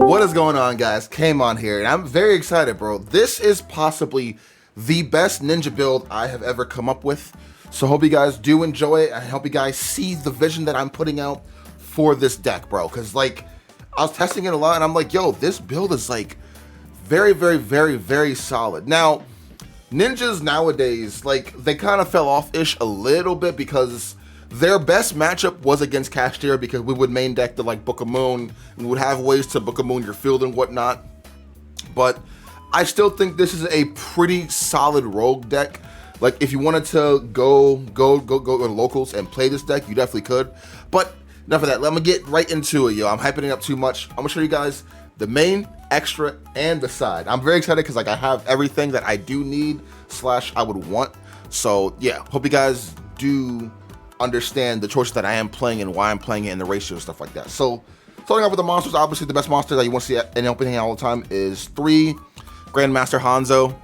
What is going on, guys? Kamon here, and I'm very excited, bro. This is possibly the best ninja build I have ever come up with. So hope you guys do enjoy it. I hope you guys see the vision that I'm putting out for this deck, bro. Because, like, I was testing it a lot, and I'm like, yo, this build is, like, very solid. Now, ninjas nowadays, like, they kind of fell off-ish a little bit because their best matchup was against Cashier, because we would main deck the like Book of Moon. We would have ways to Book of Moon your field and whatnot. But I still think this is a pretty solid rogue deck. Like, if you wanted to go to locals and play this deck, you definitely could. But enough of that. Let me get right into it, yo. I'm hyping it up too much. I'm gonna show you guys the main, extra, and the side. I'm very excited because, like, I have everything that I do need / I would want. So yeah, hope you guys do understand the choices that I am playing and why I'm playing it and the ratio and stuff like that. So starting off with the monsters, obviously the best monster that you want to see in opening all the time is 3 Grandmaster Hanzo.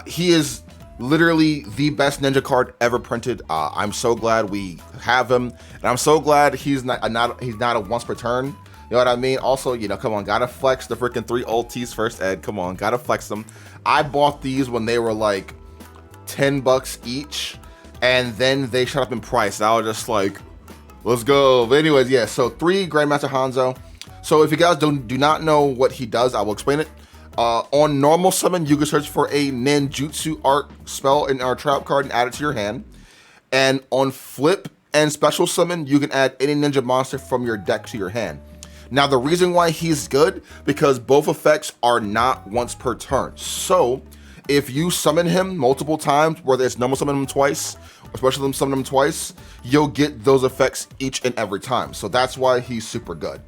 He is literally the best ninja card ever printed. I'm so glad we have him, and I'm so glad he's not a once per turn. You know what I mean? Also, you know, come on, gotta flex the freaking 3 ultis first, Ed. Come on, gotta flex them. I bought these when they were like $10 each, and then they shot up in price. I was just like, let's go. But anyways, yeah, so 3 Grandmaster Hanzo. So if you guys do not know what he does, I will explain it. On normal summon, you can search for a ninjutsu art spell in our trap card and add it to your hand. And on flip and special summon, you can add any ninja monster from your deck to your hand. Now, the reason why he's good, because both effects are not once per turn. So if you summon him multiple times, whether it's normal summon him twice, or special summon him twice, you'll get those effects each and every time. So that's why he's super good.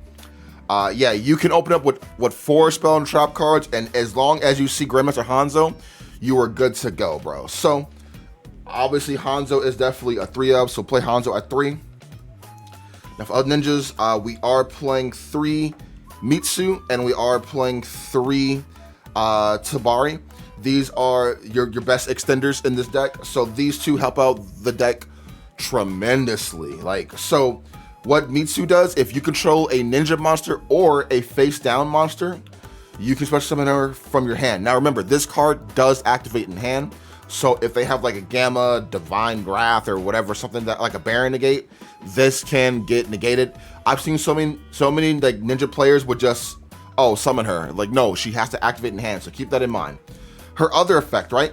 Yeah, you can open up with 4 spell and trap cards, and as long as you see Grandmaster Hanzo, you are good to go, bro. So obviously Hanzo is definitely a 3-up, so play Hanzo at 3. Now for other ninjas, we are playing 3 Mitsu, and we are playing 3 Tabari. These are your best extenders in this deck. So these 2 help out the deck tremendously. Like, so what Mitsu does, if you control a ninja monster or a face down monster, you can special summon her from your hand. Now remember, this card does activate in hand. So if they have like a Gamma, Divine Wrath, or whatever, something that like a Baron negate, this can get negated. I've seen so many like ninja players would just, oh, summon her. Like, no, she has to activate in hand. So keep that in mind. Her other effect, right?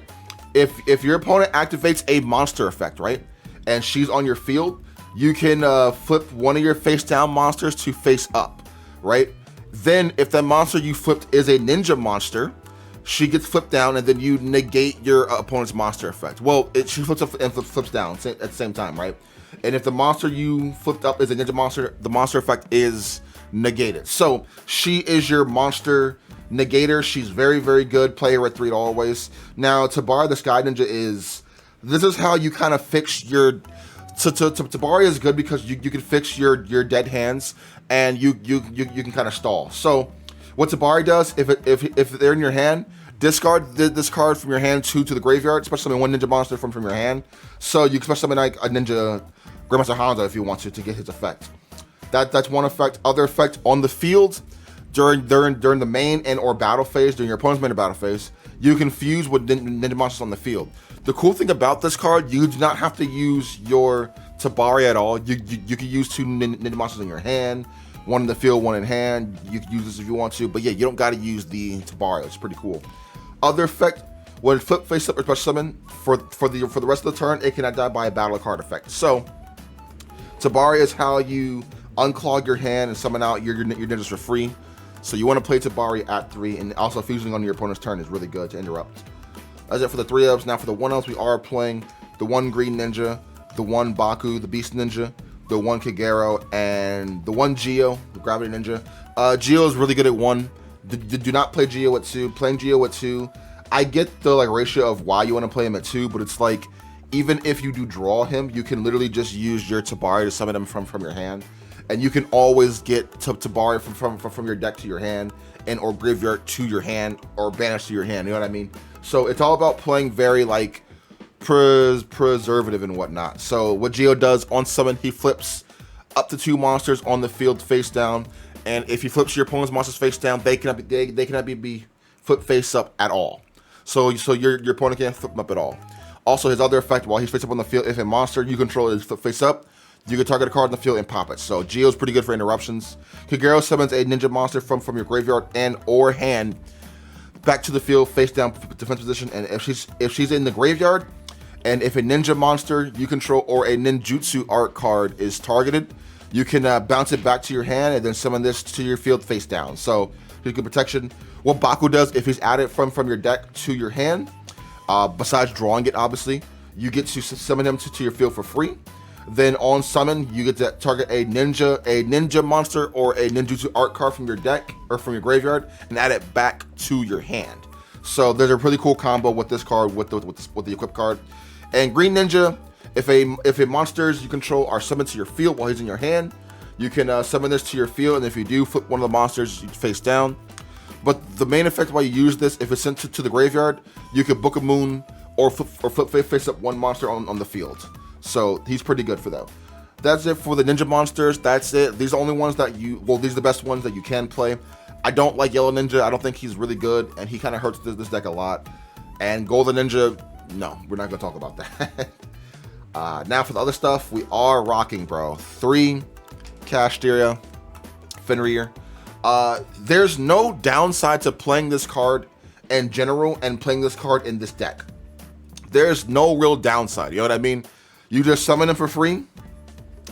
If your opponent activates a monster effect, right, and she's on your field, you can flip one of your face down monsters to face up, right? Then if that monster you flipped is a ninja monster, she gets flipped down, and then you negate your opponent's monster effect. Well, she flips up and flips down at the same time, right? And if the monster you flipped up is a ninja monster, the monster effect is negated. So she is your monster negator. She's very good. Play her at 3 always. Now Tabari the Sky Ninja this is how you kind of fix your Tabari is good because you can fix your dead hands, and you can kind of stall. So what Tabari does, if they're in your hand, discard this card from your hand to the graveyard, especially summon 1 ninja monster from your hand. So you can special summon like a ninja Grandmaster Hanzo if you want to get his effect. That's one effect. Other effect on the field, during the main and or battle phase, during your opponent's main or battle phase, you can fuse with ninja monsters on the field. The cool thing about this card, you do not have to use your Tabari at all. You can use 2 ninja monsters in your hand, 1 in the field, 1 in hand. You can use this if you want to, but yeah, you don't got to use the Tabari. It's pretty cool. Other effect, when flip face up or special summon for the rest of the turn, it cannot die by a battle card effect. So Tabari is how you unclog your hand and summon out your ninjas for free. So you want to play Tabari at 3, and also fusing on your opponent's turn is really good to interrupt. That's it for the 3-ups. Now for the 1-ups, we are playing the 1 Green Ninja, the 1 Baku, the Beast Ninja, the 1 Kagero, and the 1 Yugioh, the Gravity Ninja. Yugioh is really good at 1. Do not play Yugioh at 2. Playing Yugioh at 2, I get the like ratio of why you want to play him at 2, but it's like, even if you do draw him, you can literally just use your Tabari to summon him from your hand. And you can always get Tabari from your deck to your hand, and or graveyard to your hand, or banish to your hand. You know what I mean? So it's all about playing very like preservative and whatnot. So what Yugioh does on summon, he flips up to 2 monsters on the field face down, and if he flips your opponent's monsters face down, they cannot be flipped face up at all. So your opponent can't flip them up at all. Also, his other effect, while he's face up on the field, if a monster you control is flip face up, you can target a card in the field and pop it. So Yugioh's pretty good for interruptions. Yugioh summons a ninja monster from your graveyard and or hand back to the field face down defense position, and if she's in the graveyard, and if a ninja monster you control or a ninjutsu art card is targeted, you can bounce it back to your hand and then summon this to your field face down. So here's good protection. What Baku does, if he's added from your deck to your hand, besides drawing it, obviously, you get to summon him to your field for free. Then on summon, you get to target a ninja monster or a ninjutsu art card from your deck or from your graveyard and add it back to your hand. So there's a pretty cool combo with this card with the equip card. And Green Ninja, if a monsters you control are summoned to your field while he's in your hand, you can summon this to your field, and if you do, flip one of the monsters face down. But the main effect while you use this, if it's sent to the graveyard, you can Book of Moon or flip face up one monster on the field. So he's pretty good for that. That's it for the ninja monsters. That's it. These are the only ones that these are the best ones that you can play. I don't like Yellow Ninja. I don't think he's really good, and he kind of hurts this deck a lot. And Golden Ninja, no, we're not going to talk about that. Now for the other stuff, we are rocking, bro. 3 Casteria, Fenrir. There's no downside to playing this card in general and playing this card in this deck. There's no real downside, you know what I mean? You just summon him for free.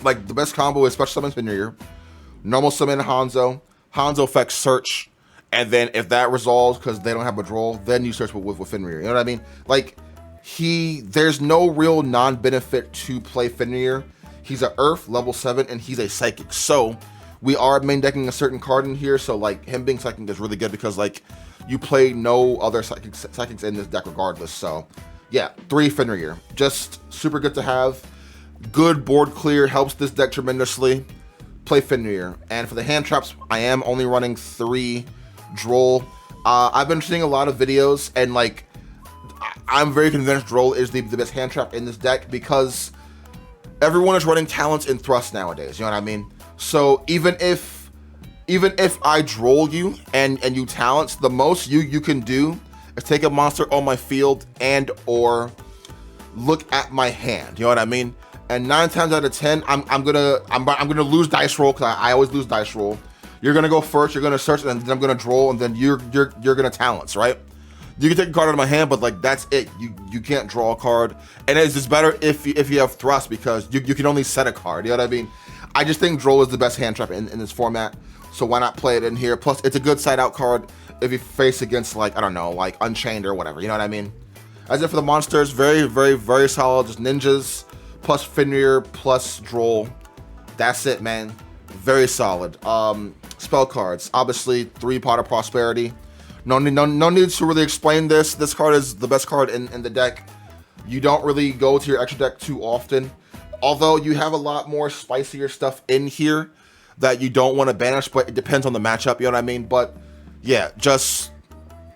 Like, the best combo is special summon Fenrir, normal summon Hanzo effects search, and then if that resolves because they don't have a draw, then you search with Fenrir, you know what I mean? Like, there's no real non-benefit to play Fenrir. He's an Earth, level 7, and he's a Psychic. So, we are main decking a certain card in here, so, like, him being Psychic is really good because, like, you play no other Psychics in this deck regardless, so... yeah, 3 Fenrir. Just super good to have. Good board clear, helps this deck tremendously. Play Fenrir. And for the hand traps, I am only running 3 Droll. I've been seeing a lot of videos, and like, I'm very convinced Droll is the best hand trap in this deck because everyone is running talents and thrust nowadays, you know what I mean? So even if I Droll you and you talents, the most you can do is take a monster on my field and or look at my hand. You know what I mean? And 9 times out of 10, I'm gonna lose dice roll because I always lose dice roll. You're gonna go first. You're gonna search, and then I'm gonna draw, and then you're gonna talents, right? You can take a card out of my hand, but like that's it. You can't draw a card, and it's just better if you have thrust because you can only set a card. You know what I mean? I just think Droll is the best hand trap in this format, so why not play it in here? Plus, it's a good side out card if you face against, like, I don't know, like Unchained or whatever, you know what I mean? As if for the monsters, very, very, very solid. Just ninjas, plus Fenrir, plus Droll. That's it, man. Very solid. Spell cards, obviously 3 Pot of Prosperity. No need to really explain this. This card is the best card in the deck. You don't really go to your extra deck too often. Although you have a lot more spicier stuff in here that you don't want to banish, but it depends on the matchup, you know what I mean? But yeah, just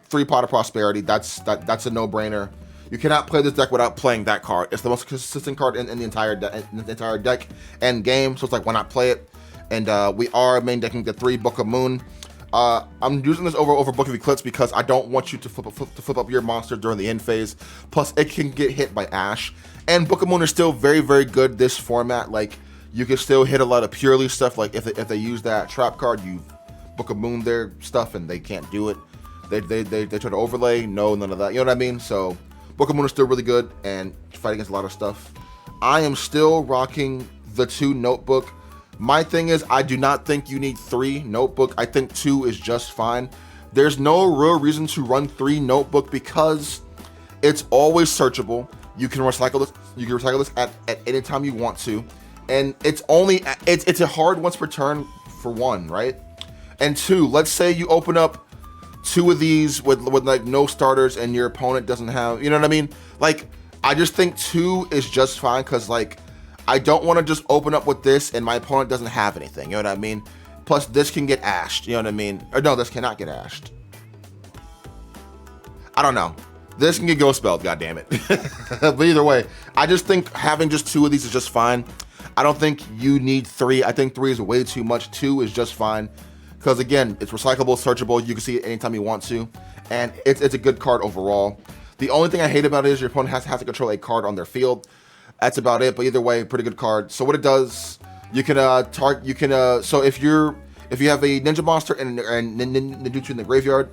3 Pot of Prosperity. That's a no-brainer. You cannot play this deck without playing that card. It's the most consistent card in the entire deck and game. So it's like, why not play it? And we are main decking the 3 Book of Moon. I'm using this over Book of Eclipse because I don't want you to flip up your monster during the end phase. Plus, it can get hit by Ash. And Book of Moon is still very, very good this format. Like, you can still hit a lot of purely stuff. Like, if they use that trap card, you Book of Moon their stuff and they can't do it. They try to overlay. No, none of that. You know what I mean? So, Book of Moon is still really good and fight against a lot of stuff. I am still rocking the 2 Notebook. My thing is, I do not think you need 3 Notebook. I think 2 is just fine. There's no real reason to run 3 Notebook because it's always searchable. You can recycle this. You can recycle this at any time you want to, and it's a hard once per turn for 1, right? And 2, let's say you open up 2 of these with like no starters, and your opponent doesn't have, you know what I mean? Like, I just think 2 is just fine because, like, I don't want to just open up with this and my opponent doesn't have anything, you know what I mean? Plus, this can get ashed, you know what I mean? Or no, this cannot get ashed. I don't know. This can get ghost spelled, goddammit. But either way, I just think having just 2 of these is just fine. I don't think you need 3. I think 3 is way too much. 2 is just fine. because again, it's recyclable, searchable. You can see it anytime you want to, and it's a good card overall. The only thing I hate about it is your opponent has to control a card on their field. That's about it. But either way, pretty good card. So what it does, you can so if you have a ninja monster and ninjutsu in the graveyard,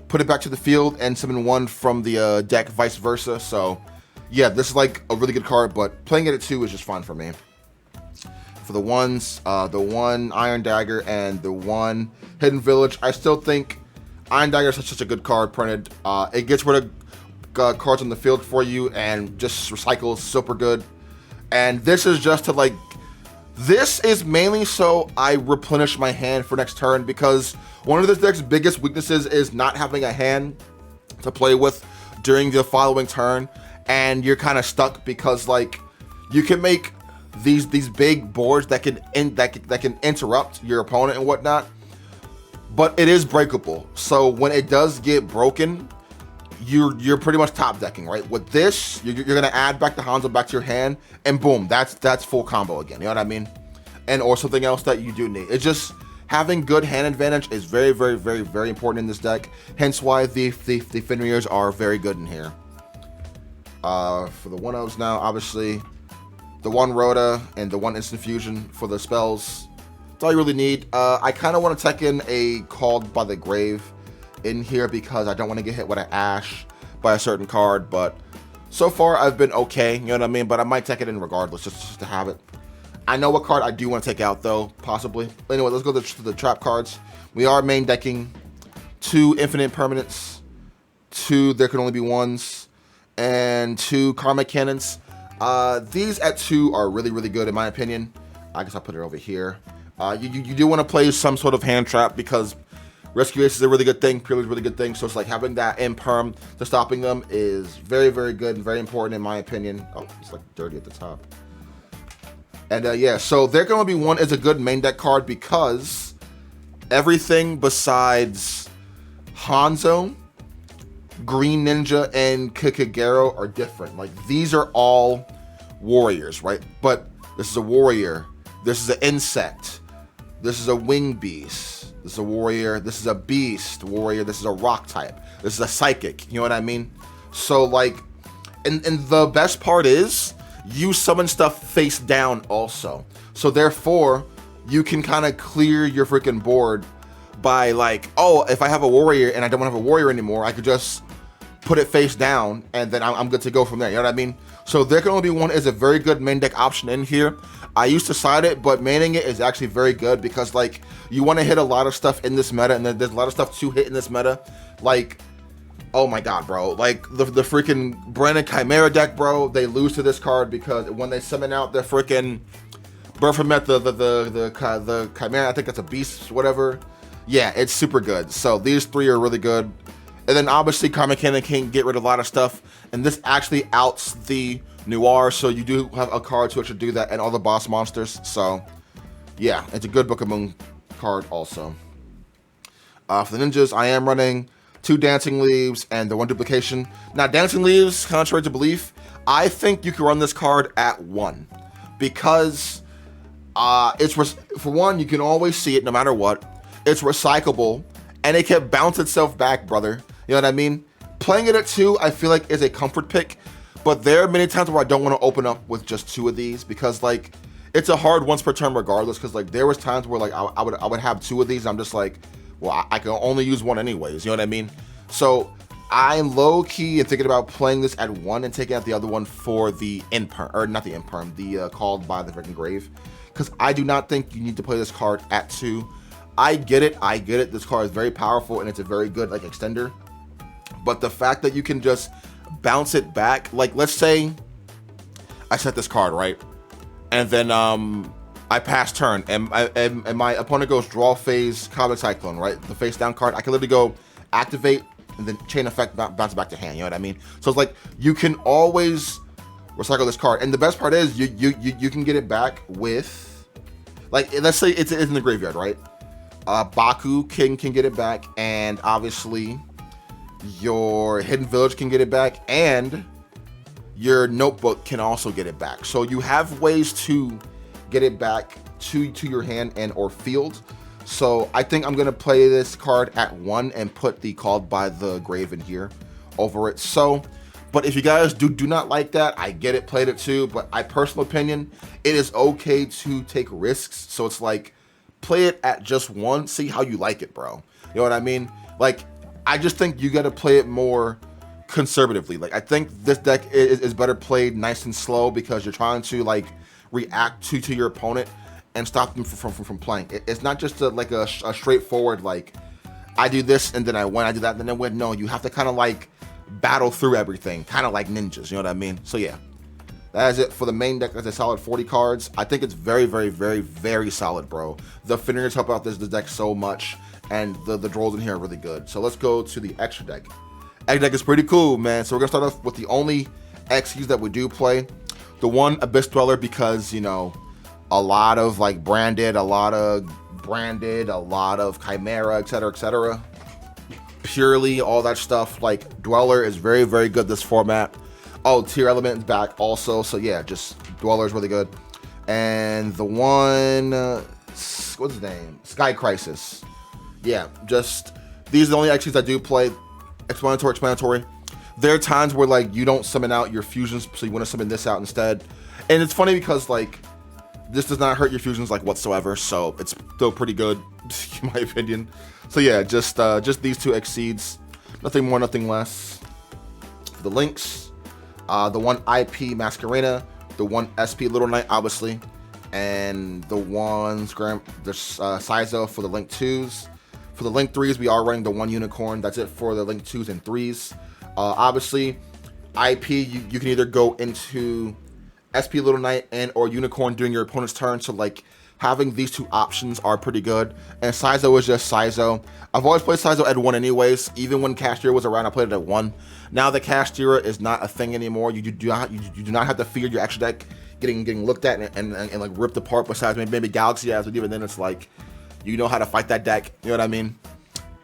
put it back to the field and summon one from the deck, vice versa. So yeah, this is like a really good card, but playing it at 2 is just fine for me. For the ones, the 1 Iron Dagger and the 1 Hidden Village, I still think Iron Dagger is such a good card printed. It gets rid of cards on the field for you and just recycles super good. And this is just to like, this is mainly so I replenish my hand for next turn, because one of this deck's biggest weaknesses is not having a hand to play with during the following turn, and you're kind of stuck because like you can make these big boards that can interrupt your opponent and whatnot, but it is breakable. So when it does get broken, you're pretty much top decking, right? With this, you're gonna add back the Hanzo back to your hand, and boom, that's full combo again. You know what I mean? And or something else that you do need. It's just having good hand advantage is very, very, very, very important in this deck. Hence why the Fenriers are very good in here. For the 1-0s now, obviously, the 1 Rhoda and the 1 Instant Fusion for the spells. That's all you really need. I kind of want to tech in a Called by the Grave in here because I don't want to get hit with an Ash by a certain card, but so far I've been okay, you know what I mean? But I might take it in regardless, just to have it. I know what card I do want to take out though, possibly. Anyway, let's go to the trap cards. We are main decking 2 Infinite Permanents, 2 There Can Only Be Ones, and 2 Karmic Cannons. These at 2 are really, really good in my opinion. I guess I'll put it over here. You do want to play some sort of hand trap because Rescue Ace is a really good thing, Prelude is a really good thing, so it's like having that imperm to stopping them is very, very good and very important in my opinion. Oh, it's like dirty at the top. And yeah, so There Can Only Be One is a good main deck card because everything besides Hanzo, Green Ninja, and Kikagero are different. Like, these are all warriors, right? But this is a warrior, this is an insect, this is a wing beast, this is a warrior, this is a beast warrior, this is a rock type, this is a psychic, you know what I mean? So like, and the best part is you summon stuff face down also. So therefore, you can kind of clear your freaking board by like, oh, if I have a warrior and I don't want to have a warrior anymore, I could just put it face down and then I'm good to go from there, you know what I mean? So There Can Only Be One is a very good main deck option in here. I used to side it, but maining it is actually very good because like you want to hit a lot of stuff in this meta, and there's a lot of stuff to hit in this meta. Like, oh my god, bro, like the freaking Brandon Chimera deck, bro, they lose to this card because when they summon out their freaking Baphomet, the Chimera, I think that's a beast, whatever. Yeah, it's super good. So these 3 are really good. And then obviously Karmic Cannon can get rid of a lot of stuff, and this actually outs the Noir, so you do have a card to actually do that, and all the boss monsters. So yeah, it's a good Book of Moon card also. For the ninjas, I am running 2 Dancing Leaves and the 1 Duplication. Now Dancing Leaves, contrary to belief, I think you can run this card at 1 because it's for one, you can always see it no matter what. It's recyclable and it can bounce itself back, brother. You know what I mean? Playing it at 2, I feel like is a comfort pick, but there are many times where I don't want to open up with just 2 of these because like it's a hard once per turn regardless. Because like there was times where like I would have 2 of these and I'm just like, well, I can only use 1 anyways. You know what I mean? So I'm low key and thinking about playing this at 1 and taking out the other one for the imperm, or not the imperm, the Called by the freaking Grave, because I do not think you need to play this card at 2. I get it. This card is very powerful and it's a very good like extender. But the fact that you can just bounce it back, like let's say I set this card, right? And then I pass turn and my opponent goes draw phase Comet Cyclone, right? The face down card, I can literally go activate and then chain effect bounce back to hand, you know what I mean? So it's like you can always recycle this card. And the best part is you can get it back with, like, let's say it's in the graveyard, right? Baku can get it back, and obviously your Hidden Village can get it back, and your Notebook can also get it back. So you have ways to get it back to your hand and or field. So I think I'm gonna play this card at 1 and put the Called by the Grave in here over it. So, but if you guys do not like that, I get it, played it too. But my personal opinion, it is okay to take risks. So it's like, play it at just 1, see how you like it, bro. You know what I mean? Like, I just think you gotta play it more conservatively. Like, I think this deck is better played nice and slow because you're trying to like react to your opponent and stop them from playing. It's not just like a straightforward like, I do this and then I win, I do that and then I win. No, you have to kind of like battle through everything, kind of like ninjas, you know what I mean? So yeah, that is it for the main deck. That's a solid 40 cards. I think it's very, very, very, very solid, bro. The Fingers help out this deck so much, and the draws in here are really good. So let's go to the extra deck. Extra deck is pretty cool, man. So we're gonna start off with the only XQs that we do play. The one Abyss Dweller, because, you know, a lot of like branded, a lot of Chimera, etc. Purely all that stuff. Like Dweller is very, very good this format. Oh, Tier Element is back also. So yeah, just Dweller is really good. And the one, what's his name? Sky Crisis. Yeah, just these are the only XQs I do play. Explanatory. There are times where like you don't summon out your fusions, so you want to summon this out instead. And it's funny because like this does not hurt your fusions like whatsoever, so it's still pretty good in my opinion. So yeah, just these two exceeds, nothing more, nothing less. The links, the one IP Masquerena, the one SP Little Knight obviously, and the one Sizo for the link 2s. For the link 3s, we are running the one Unicorn. That's it for the link 2s and 3s. Obviously, IP, you can either go into SP Little Knight and or Unicorn during your opponent's turn. So like having these two options are pretty good. And Sizo is just Sizo. I've always played Sizo at 1 anyways. Even when Castira was around, I played it at 1. Now that Castira is not a thing anymore, you do not have to fear your extra deck getting looked at and like ripped apart. Besides maybe Galaxy has, but even then it's like, you know how to fight that deck, you know what I mean?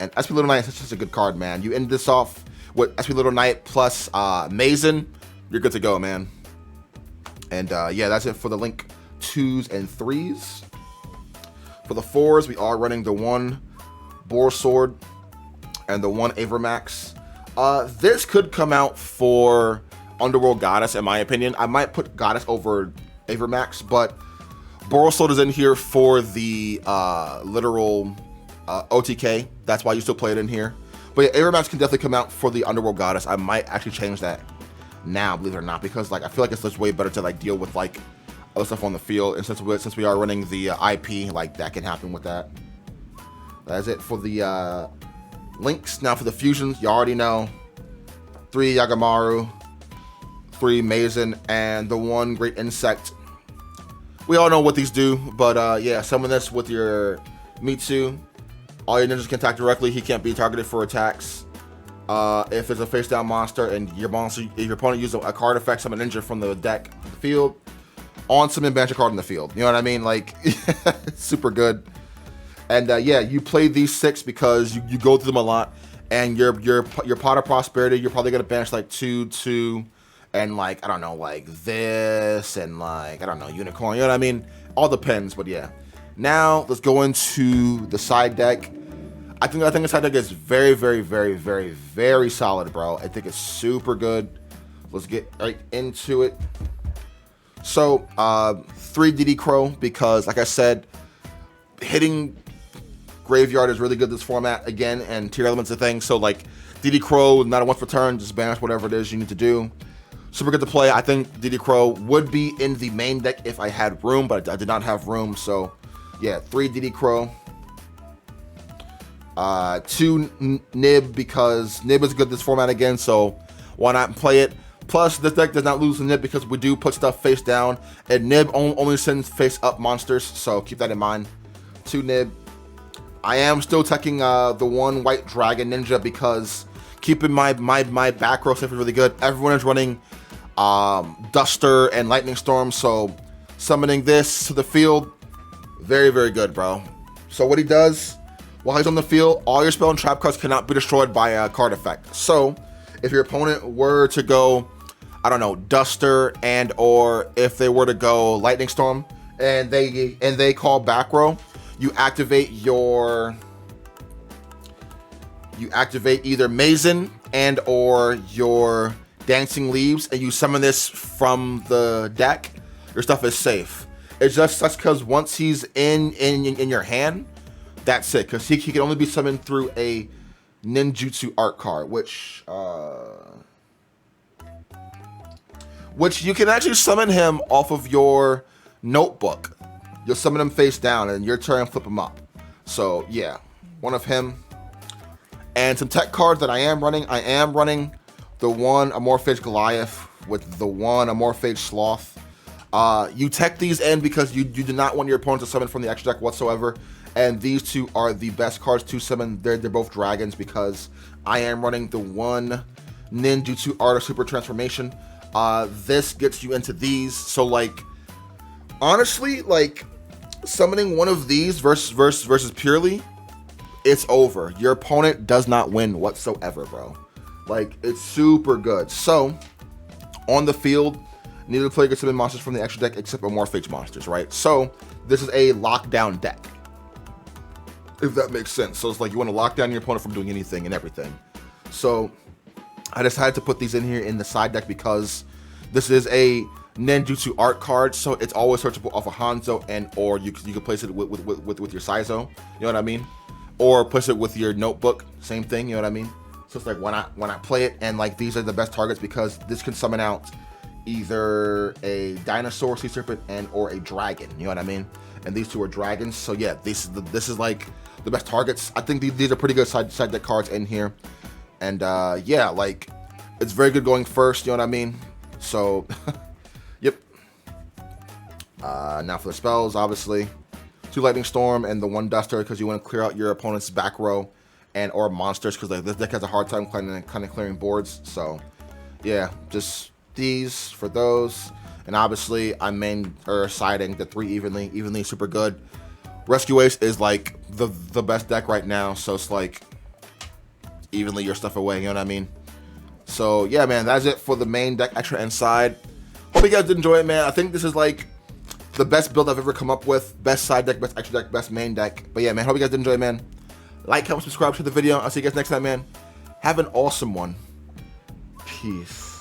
And SP Little Knight is such a good card, man. You end this off with SP Little Knight plus Mazen, you're good to go, man. And yeah, that's it for the link 2s and 3s. For the 4s, we are running the one Boar Sword and the one Avermax. This could come out for Underworld Goddess, in my opinion. I might put Goddess over Avermax, but Boar Sword is in here for the literal OTK. That's why you still play it in here. But yeah, Avermax can definitely come out for the Underworld Goddess. I might actually change that now, believe it or not, because like I feel like it's just way better to like deal with like other stuff on the field. And since we are running the IP, like that can happen with that. That's it for the links. Now for the fusions, you already know 3 Yagamaru, 3 Mazen, and the one Great Insect. We all know what these do, but yeah, summon this with your Mitsu. All your ninjas can attack directly. He can't be targeted for attacks. If it's a face-down monster and your opponent uses a card effect, summon a ninja from the deck to the field, on summon banish a card in the field. You know what I mean? Like, super good. And yeah, you play these 6 because you go through them a lot, and your Pot of Prosperity, you're probably gonna banish like 2, and like, I don't know, like this, and like, I don't know, Unicorn, you know what I mean? All depends, but yeah. Now, let's go into the side deck. I think the side deck is very, very, very, very, very solid, bro. I think it's super good. Let's get right into it. So, 3 DD Crow, because like I said, hitting Graveyard is really good this format again, and Tier Element's a thing. So like, DD Crow, not a once per turn, just banish whatever it is you need to do. Super good to play. I think DD Crow would be in the main deck if I had room, but I did not have room. So yeah, 3 DD Crow. 2 Nib, because Nib is good this format again, so why not play it? Plus, this deck does not lose the Nib because we do put stuff face down, and Nib only sends face up monsters, so keep that in mind. 2 Nib. I am still teching the one White Dragon Ninja because keeping my back row safe is really good. Everyone is running Duster and Lightning Storm, so summoning this to the field, very, very good, bro. So what he does, while he's on the field, all your spell and trap cards cannot be destroyed by a card effect. So if your opponent were to go, I don't know, Duster, and or if they were to go Lightning Storm and they call back row, you activate either Mazen and or your Dancing Leaves, and you summon this from the deck, your stuff is safe. It's just such because once he's in your hand, that's it. Because he can only be summoned through a ninjutsu art card, which you can actually summon him off of your notebook. You'll summon him face down, and your turn flip him up. So yeah, one of him. And some tech cards that I am running the one Amorphage Goliath with the one Amorphage Sloth. You tech these in because you do not want your opponent to summon from the extra deck whatsoever. And these two are the best cards to summon. They're both dragons because I am running the one Ninjutsu Art of Super Transformation. This gets you into these. So like, honestly, like summoning one of these versus purely, it's over. Your opponent does not win whatsoever, bro. Like, it's super good. So, on the field, neither player can summon monsters from the extra deck except Amorphage monsters, right? So, this is a lockdown deck, if that makes sense. So, it's like you want to lock down your opponent from doing anything and everything. So, I decided to put these in here in the side deck because this is a Ninjutsu art card, so it's always searchable off of Hanzo, and or you can place it with your Saizo, you know what I mean? Or place it with your notebook, same thing, you know what I mean? So it's like when I play it, and like these are the best targets because this can summon out either a dinosaur, sea serpent, and or a dragon, you know what I mean? And these two are dragons, so yeah, this is like the best targets. I think these are pretty good side deck cards in here, and yeah, like it's very good going first, you know what I mean? So, yep. Now for the spells, obviously, 2 Lightning Storm and the 1 Duster because you want to clear out your opponent's back row and or monsters because like this deck has a hard time kind of clearing boards. So yeah, just these for those, and obviously I'm siding the 3 evenly super good. Rescue Ace is like the best deck right now, so it's like evenly your stuff away, you know what I mean? So yeah, man, that's it for the main deck extra inside. Hope you guys did enjoy it, man. I think this is like the best build I've ever come up with. Best side deck, best extra deck, best main deck. But yeah, man, hope you guys did enjoy it, man. Like, comment, subscribe to the video. I'll see you guys next time, man. Have an awesome one. Peace.